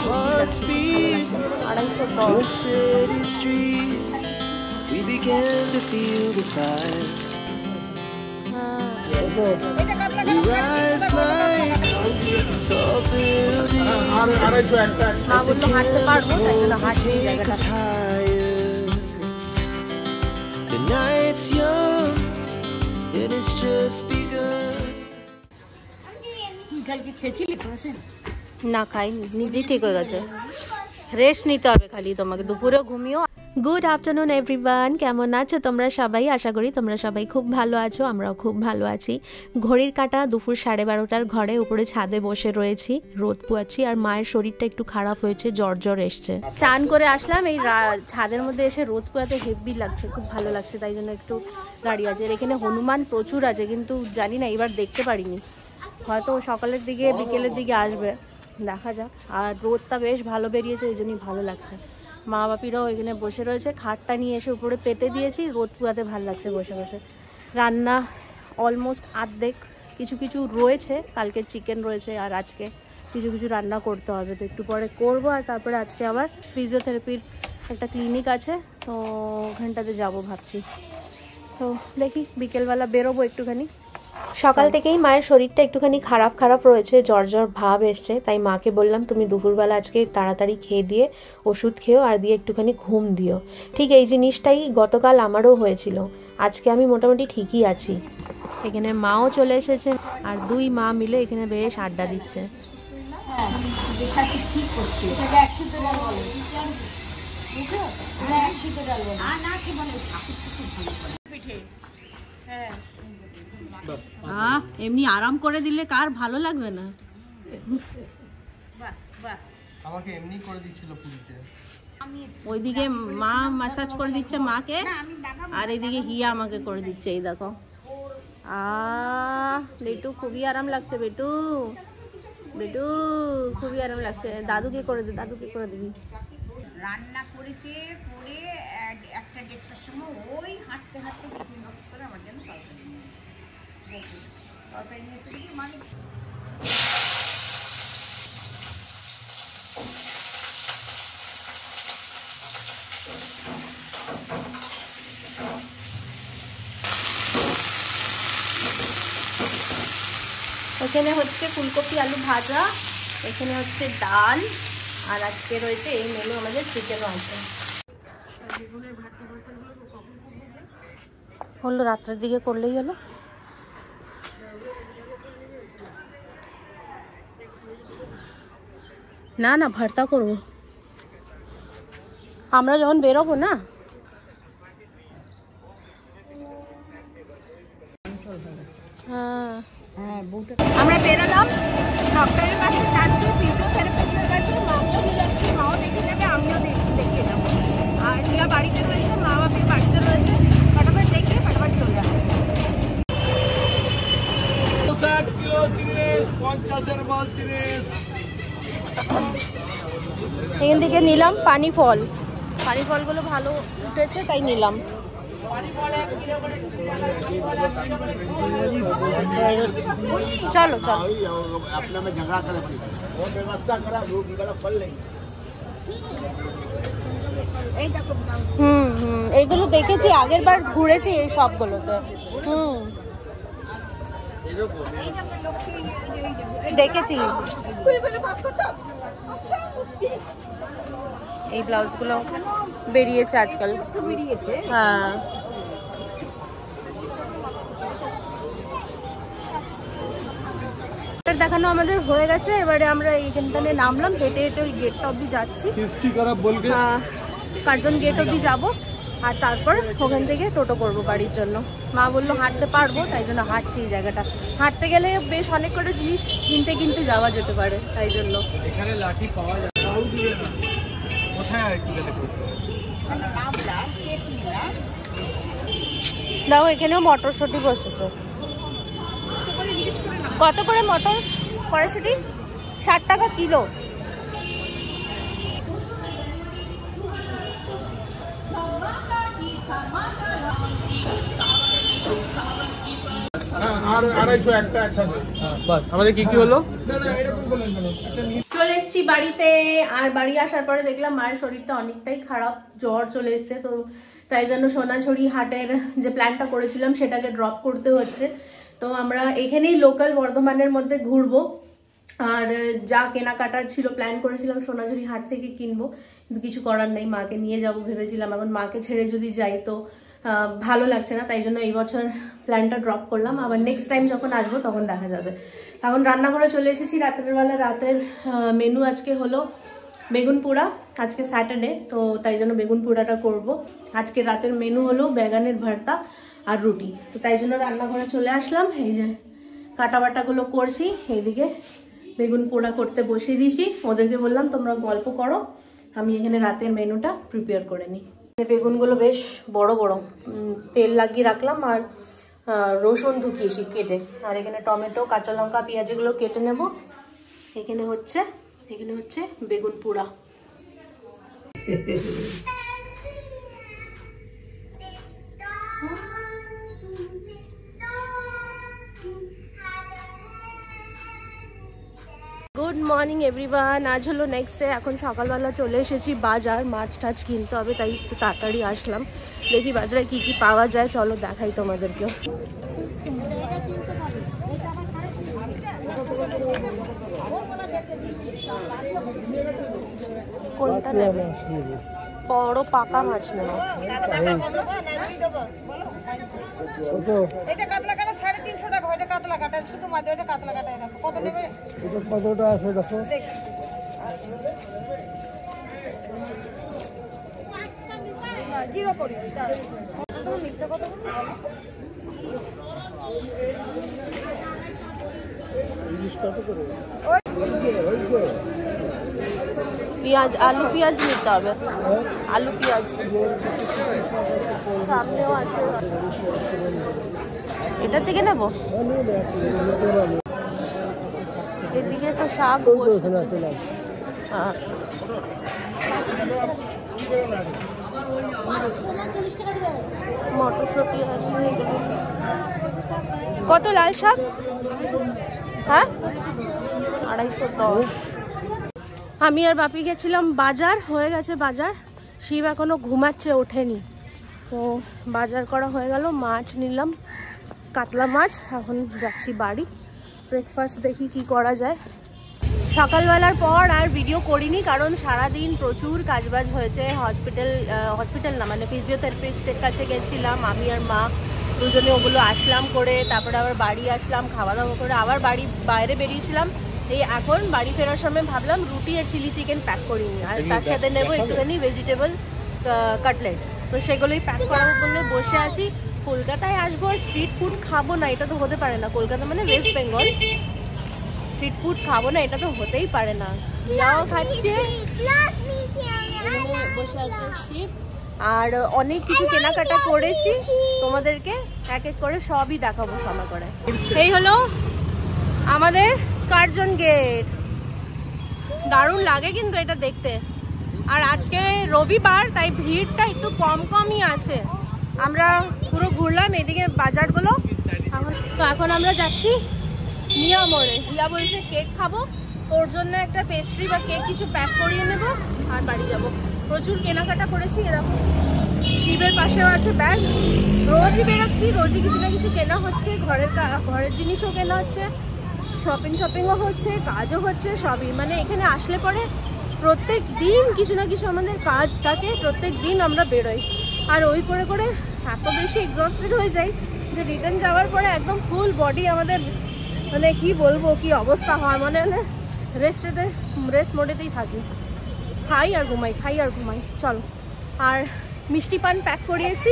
hearts beat in city streets. We began to feel the fire. We rise like tall buildings as the chemicals take us higher. The night's young and it's just begun. না খাইনি, নিজেই ঠিক হয়ে গেছে। Rest নিতে হবে খালি তোমাকে, দুপুরে ঘুমিও। গুড আফটারনুন এভরিওয়ান, কেমন আছো তোমরা সবাই? আশা করি তোমরা সবাই খুব ভালো আছো, আমরাও খুব ভালো আছি। ঘড়ির কাঁটা দুপুর 12:30টার ঘরে উপরে ছাদে বসে রয়েছি, রোদ পোয়াচ্ছি। আর মায়ের শরীরটা একটু খারাপ হয়েছে, জ্বর এসছে। চান করে আসলাম, এই ছাদের মধ্যে এসে রোদ পোয়াতে হেভি লাগছে, খুব ভালো লাগছে, তাই জন্য একটু দাঁড়িয়ে আছে। এখানে হনুমান প্রচুর আছে, কিন্তু জানি না এবার দেখতে পারিনি, হয়তো সকালের দিকে বিকেলের দিকে আসবে, দেখা যাক। আর রোদটা বেশ ভালো বেরিয়েছে, এই জন্যই ভালো লাগছে। মা বাপিরাও এখানে বসে রয়েছে, খাটটা নিয়ে এসে উপরে পেতে দিয়েছি, রোদ পুয়াতে ভালো লাগছে বসে বসে। রান্না অলমোস্ট আর্ধেক, কিছু কিছু রয়েছে, কালকের চিকেন রয়েছে, আর আজকে কিছু কিছু রান্না করতে হবে, তো একটু পরে করবো। আর তারপরে আজকে আবার ফিজিওথেরাপির একটা ক্লিনিক আছে, তো ওখানটাতে যাবো ভাবছি। তো দেখি বিকেলবেলা বেরোবো একটুখানি। সকাল থেকেই মায়ের শরীরটা একটুখানি খারাপ রয়েছে, জ্বর ভাব এসছে, তাই মাকে বললাম তুমি দুপুরবেলা আজকে তাড়াতাড়ি খেয়ে দিয়ে ওষুধ খেও আর দিয়ে একটুখানি ঘুম দিও। ঠিক এই জিনিসটাই গতকাল আমারও হয়েছিল, আজকে আমি মোটামুটি ঠিকই আছি। এখানে মাও চলে এসেছে, আর দুই মা মিলে এখানে বেশ আড্ডা দিচ্ছে। এমনি আরাম করে দিলে কার ভালো লাগবে না? আমাকে এমনি করে দিচ্ছিল পুরিতে, ওইদিকে মা ম্যাসাজ করে দিচ্ছে মাকে, আর এইদিকে হিয়া আমাকে করে দিচ্ছে। এই দেখো, বেটু খুবই আরাম লাগছে, বেটু খুবই আরাম লাগছে। দাদুকে করে দিবি, রান্না করেছে, করে 1টা-1:30টার সময় ওই হাঁটতে টিফিন বক্স করে আমার জন্য তরকারি নিয়ে এসে দেখি মানে এখানে হচ্ছে ফুলকপি আলু ভাজা, এখানে হচ্ছে ডাল, আর আজকে রয়েছে এই মেনু, আমাদের চিকেনও আছে। হলো রাত্রের দিকে করলেই হলো। না ভর্তা করবো আমরা যখন বেরোবো না। আমরা বেরোলাম, ডক্টরের পাশে যাচ্ছি, ফিজিওথেরাপিস্টের কাছে, মাকেও নিয়ে যাচ্ছি, মাও দেখে যাবে, আমিও দেখে যাবো। আর রিয়া বাড়িতে রয়েছে, মা বাপির বাড়িতে রয়েছে, ফটাফট দেখে ফটাফট চলে যাবে। 60 কিলো চিনিস, 50-এর মাল চিনিস। এখান থেকে নিলাম পানি ফলগুলো ভালো উঠেছে তাই নিলাম। চলো এইগুলো দেখেছি, আগের বার ঘুরেছি এই সবগুলোতে। দেখেছি এই ব্লাউজগুলো বেরিয়েছে আজকাল, হ্যাঁ। দেখানো আমাদের হয়ে গেছে, এবারে আমরা এইখানটানে নামলাম, হেঁটে ওই গেটটা অব্দি যাচ্ছি, কার্জন গেট অব্দি যাবো, আর তারপর ওখান থেকে টোটো করবো বাড়ির জন্য। মা বললো হাঁটতে পারবো, তাই জন্য হাঁটছি। এই জায়গাটা হাঁটতে গেলে বেশ অনেক করে জিনিস কিনতে যাওয়া যেতে পারে, তাই জন্য। এখানে লাঠি পাওয়া যায় কোথায়? দেখো এখানেও মটরশুঁটি বসেছে। কত করে কড়াইশুঁটি? 60 টাকা কিলো। আর 250 একটা একসাথে। বাস আমাদের কি হলো? চলে এসেছি বাড়িতে। আর বাড়ি আসার পরে দেখলাম মায়ের শরীরটা অনেকটাই খারাপ, জ্বর চলে এসছে। তো তাই জন্য সোনাঝুরি হাটের যে প্ল্যানটা করেছিলাম সেটাকে ড্রপ করতে হচ্ছে। তো আমরা এখানেই লোকাল বর্ধমানের মধ্যে ঘুরবো, আর যা কেনাকাটার ছিল প্ল্যান করেছিলাম সোনাঝুরি হাট থেকে কিনবো, কিন্তু কিছু করার নেই, মাকে নিয়ে যাব ভেবেছিলাম। এখন মাকে ছেড়ে যদি যাই তো ভালো লাগছে না, তাই জন্য এই বছর প্ল্যানটা ড্রপ করলাম। আবার নেক্সট টাইম যখন আসবো তখন দেখা যাবে। এখন রান্নাঘরে চলে এসেছি। রাতের বেলা রাতের মেনু আজকে হলো বেগুন পোড়া, আজকে স্যাটারডে তো তাই জন্য বেগুন পোড়াটা করবো। আজকে রাতের মেনু হলো বেগানের ভর্তা আর রুটি। তো তাই জন্য রান্নাঘরে চলে আসলাম, এই যে কাটা বাটাগুলো করছি, এইদিকে বেগুন পোড়া করতে বসিয়ে দিয়েছি। ওদেরকে বললাম তোমরা গল্প করো, আমি এখানে রাতের মেনুটা প্রিপেয়ার করে নিই। বেগুনগুলো বেশ বড় বড়, তেল লাগিয়ে রাখলাম আর রসুন ঢুকিয়েছি কেটে, আর এখানে টমেটো, কাঁচা লঙ্কা, পেঁয়াজ এগুলো কেটে নেব। এখানে হচ্ছে বেগুন পোড়া। Good morning everyone. আজ হলো নেক্সট ডে। এখন সকালবেলা চলে এসেছি বাজার, মাছ টাছ কিনতে হবে, তাই একটু তাড়াতাড়ি আসলাম। দেখি বাজারে কি কি পাওয়া যায়, চলো দেখাই তোমাদেরকে। কোনটা নেবে? বড় পাকা মাছ নেব। এটা কাতলা কাটা 350 টাকা, ওইটা কাতলা কাটা শুধু মাছ, ওইটা কাতলা কাটা কত নেবে? এটা কতটা আছে দেখো। জিরো করি তার মিথ্যা কথা। পেঁয়াজ, আলু পেঁয়াজ নিতে হবে, আলু পেঁয়াজ সামনেও আছে। এটার থেকে নেবো। এদিকে তো শাক, হ্যাঁ মটরশুঁটি আছে। কত লাল শাক? হ্যাঁ 250। আমি আর বাপি গেছিলাম বাজার, হয়ে গেছে বাজার। শিব এখনো ঘুমাচ্ছে, ওঠেনি। তো বাজার করা হয়ে গেল, মাছ নিলাম, কাতলা মাছ। এখন যাচ্ছি বাড়ি। ব্রেকফাস্ট দেখি কি করা যায়। সকালবেলার পর আর ভিডিও করিনি, কারণ সারাদিন প্রচুর কাজবাজ হয়েছে। হসপিটাল না মানে ফিজিওথেরাপিস্টের কাছে গেছিলাম আমি আর মা দুজনে, ওগুলো আসলাম করে, তারপরে আবার বাড়ি আসলাম, খাওয়া দাওয়া করে আবার বাইরে বেরিয়েছিলাম। এই এখন বাড়ি ফেরার সময় ভাবলাম রুটি আর চিলি চিকেন প্যাক করিনি, আর তার সাথে নেবো একটুখানি ভেজিটেবল কাটলেট। তো সেগুলোই প্যাক করার জন্য বসে আছি। কলকাতায় আসবো আর স্ট্রিট ফুড খাবো না, এটা তো হতে পারে না। কলকাতা মানে ওয়েস্ট বেঙ্গল, স্ট্রিট ফুড খাবো না এটা তো হতেই পারে না। ইয়াও খাচ্ছে, বসে আছে শিব। আর অনেক কিছু কেনাকাটা করেছি, তোমাদেরকে এক এক করে সবই দেখাবো সময় করে। এই হলো আমাদের কার্জন গেট, দারুণ লাগে কিন্তু এটা দেখতে। আর আজকে রবিবার, তাই ভিড়টা একটু কমই আছে। আমরা পুরো ঘুরলাম এদিকে বাজারগুলো। এখন আমরা যাচ্ছি মিয়া মোড়ে। হিয়া বলছে কেক খাবো, ওর জন্য একটা পেস্ট্রি বা কেক কিছু প্যাক করিয়ে নেব আর বাড়ি যাব। প্রচুর কেনাকাটা করেছি, এরকম শিবের পাশেও আছে ব্যাগ। রোজই বেরোচ্ছি, রোজই কিছু না কিছু কেনা হচ্ছে, ঘরের জিনিসও কেনা হচ্ছে, শপিংও হচ্ছে, কাজও হচ্ছে, সবই। মানে এখানে আসলে পরে প্রত্যেক দিন কিছু না কিছু আমাদের কাজ থাকে, প্রত্যেক দিন আমরা বেরোই। আর ওই করে এত বেশি এক্সস্টেড হয়ে যাই যে রিটার্ন যাওয়ার পরে একদম ফুল বডি আমাদের, মানে কি বলবো কি অবস্থা হয়, মানে রেস্ট মোডেতেই থাকি, খাই আর ঘুমাই। চলো, আর মিষ্টি পান প্যাক করিয়েছি।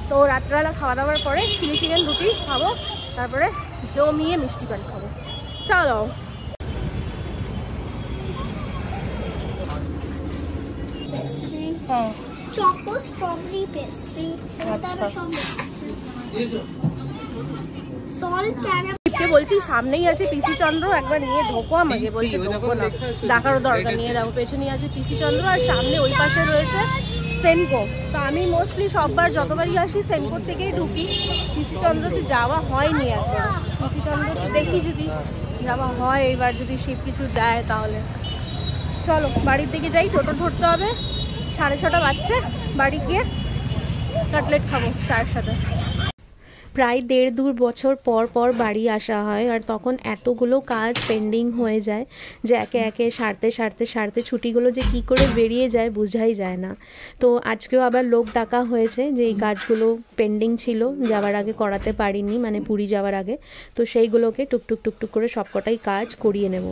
তো রাত্রেবেলা খাওয়া দাওয়ার পরে চিলি চিকেন রুটি খাবো, তারপরে জমিয়ে মিষ্টি পান খাবো। চলো। হ্যাঁ চকো স্ট্রবেরি পেস্ট্রি, তারপর সব সল্ট ক্যারামেল। বলছি সামনেই আছে পিসি চন্দ্র, একবার নিয়ে ঢোকো আমাকে। বলছি ঢোকো না, দেখারও দরকার, নিয়ে যাবো। পেছনে আছে পিসি চন্দ্র আর সামনে ওই পাশে রয়েছে সেনকো। তো আমি মোস্টলি সববার যতবারই আসি সেনকোর থেকেই ঢুকি, পিসি চন্দ্রতে যাওয়া হয়নি একবার। পিসি চন্দ্রতে দেখি যদি যাওয়া হয়, এবার যদি শিব কিছু দেয় তাহলে। চলো বাড়ির দিকে যাই, টোটো ধরতে হবে। 6:30 বাজছে, বাড়ি গিয়ে কাটলেট খাবো চায়ের সাথে। প্রায় 1.5-2 বছর পর পর বাড়ি আসা হয়, আর তখন এতগুলো কাজ পেন্ডিং হয়ে যায় যে একে একে সারতে ছুটিগুলো যে কী করে বেরিয়ে যায় বোঝাই যায় না। তো আজকেও আবার লোক ডাকা হয়েছে যে এই কাজগুলো পেন্ডিং ছিল, যাওয়ার আগে করাতে পারিনি, মানে পুরী যাওয়ার আগে। তো সেইগুলোকে টুকটুক করে সবকটাই কাজ করিয়ে নেব।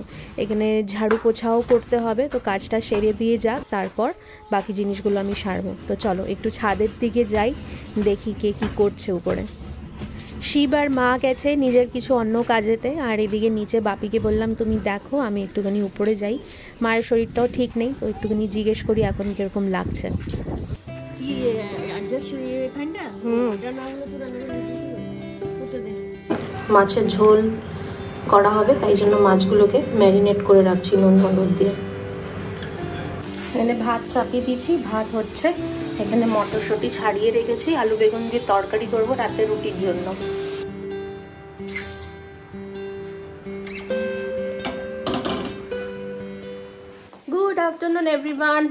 এখানে ঝাড়ু পোছাও করতে হবে, তো কাজটা সেরে দিয়ে যাক, তারপর বাকি জিনিসগুলো আমি সারবো। তো চলো একটু ছাদের দিকে যাই, দেখি কে কী করছে উপরে। শিব আর মা গেছে নিজের কিছু অন্য কাজেতে, আর এদিকে নিচে বাপিকে বললাম তুমি দেখো, আমি একটুখানি উপরে যাই। মায়ের শরীরটাও ঠিক নেই, তো একটুখানি জিজ্ঞেস করি এখন কীরকম লাগছে। মাছের ঝোল করা হবে, তাই জন্য মাছগুলোকে ম্যারিনেট করে রাখছি নুন হলুদ দিয়ে। এখানে ভাত চাপিয়ে দিয়েছি, ভাত হচ্ছে। এখানে মটরশুঁটি ছাড়িয়ে রেখেছি, আলু বেগুন দিয়ে তরকারি করব রাতে রুটির জন্য। Good afternoon everyone.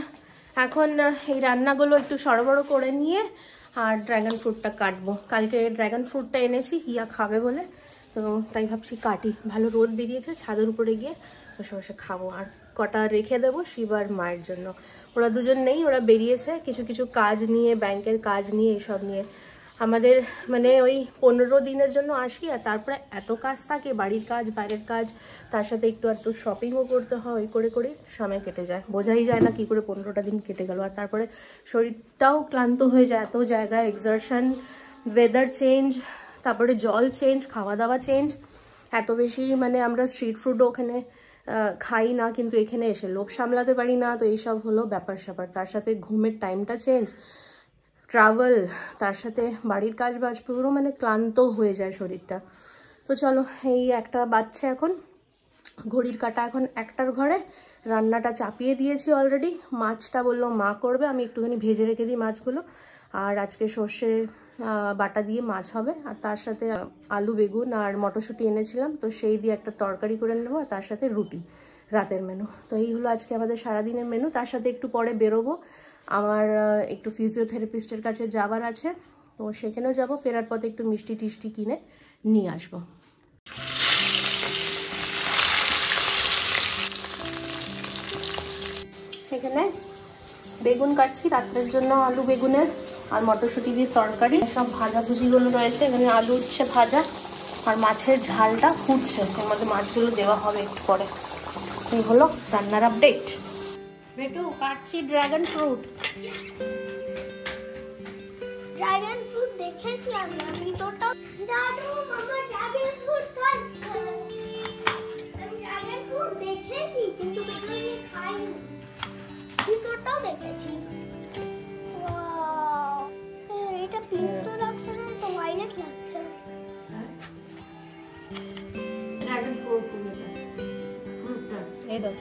এখন এই রান্নাগুলো একটু সরবরাহ করে নিয়ে আর ড্রাগন ফ্রুটটা কাটবো। কালকে ড্রাগন ফ্রুটটা এনেছি হিয়া খাবে বলে, তো তাই ভাবছি কাটি। ভালো রোদ বেরিয়েছে, ছাদের উপরে গিয়ে বসে বসে খাবো। আর কটা রেখে দেবো শিব আর মায়ের জন্য। ওরা দুজন নেই, ওরা বেরিয়েছে কিছু কাজ নিয়ে, ব্যাংকের কাজ নিয়ে, এসব নিয়ে। আমাদের মানে ওই 15 দিনের জন্য আসি, আর তারপরে এত কাজ থাকে, বাড়ির কাজ, বাইরের কাজ, তার সাথে একটু শপিংও করতে হয়। ওই করে সময় কেটে যায়, বোঝাই যায় না কি করে 15টা দিন কেটে গেল। আর তারপরে শরীরটাও ক্লান্ত হয়ে যায়, এত জায়গায় এক্সারশন, ওয়েদার চেঞ্জ, তারপরে জল চেঞ্জ, খাওয়া দাওয়া চেঞ্জ, এত বেশি। মানে আমরা স্ট্রিট ফুডও ওখানে খাই না, কিন্তু এখানে এসে লোভ সামলাতে পারি না। তো এইসব হলো ব্যাপার স্যাপার। তার সাথে ঘুমের টাইমটা চেঞ্জ, ট্রাভেল, তার সাথে বাড়ির কাজ বাজ, পুরো মানে ক্লান্ত হয়ে যায় শরীরটা। তো চলো, এই 1টা বাজছে এখন, ঘড়ির কাঁটা এখন 1টার ঘরে। রান্নাটা চাপিয়ে দিয়েছি অলরেডি। মাছটা বললো মা করবে, আমি একটুখানি ভেজে রেখে দিই মাছগুলো। আর আজকে সর্ষে বাটা দিয়ে মাছ হবে, আর তার সাথে আলু বেগুন আর মটরশুঁটি এনেছিলাম, তো সেই দিয়ে একটা তরকারি করে নেবো, আর তার সাথে রুটি, রাতের মেনু। তো এই হলো আজকে আমাদের সারাদিনের মেনু। তার সাথে একটু পরে বেরোবো, আমার একটু ফিজিওথেরাপিস্টের কাছে যাবার আছে, তো সেখানেও যাবো। ফেরার পথে একটু মিষ্টি টিষ্টি কিনে নিয়ে আসবো। এখানে বেগুন কাটছি রাত্রের জন্য, আলু বেগুনের আর মটরশুঁটি দিয়ে তরকারি। সব ভাজাভুজিগুলো রয়েছে, এখানে আলু উচ্ছে ভাজা, আর মাছের ঝালটা ফুটছে, এর মধ্যে মাছগুলো দেওয়া হবে একটু পরে। এই হলো রান্নার আপডেট। বেটু কাটছি ড্রাগন ফ্রুট। ড্রাগন ফ্রুট দেখেছি আমি তোটা দাদু মামা ড্রাগন ফ্রুট খাচ্ছে। আমি ড্রাগন ফ্রুট দেখেছি কিন্তু কখনো খাইনি। তোটাও দেখেছি। ওয়াও, এটা পিঙ্ক তো লাগছে না, তো ভায়োলেট লাগছে। ড্রাগন ফ্রুট এই দাও।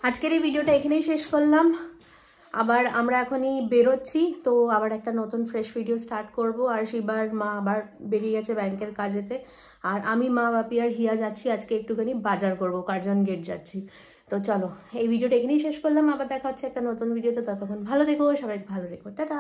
আজকের এই ভিডিওটা এখানেই শেষ করলাম। আবার আমরা এখনই বেরোচ্ছি, তো আবার একটা নতুন ফ্রেশ ভিডিও স্টার্ট করব। আর শিবার মা আবার বেরিয়ে গেছে ব্যাংকের কাজেতে, আর আমি, মা, বাপি আর হিয়া যাচ্ছি আজকে একটুখানি বাজার করব, কার্জন গেট যাচ্ছি। তো চলো এই ভিডিওটা এখানেই শেষ করলাম, আবার দেখা হচ্ছে একটা নতুন ভিডিওতে। ততক্ষণ ভালো থেকো, সবাই ভালো রেখো, টাটা।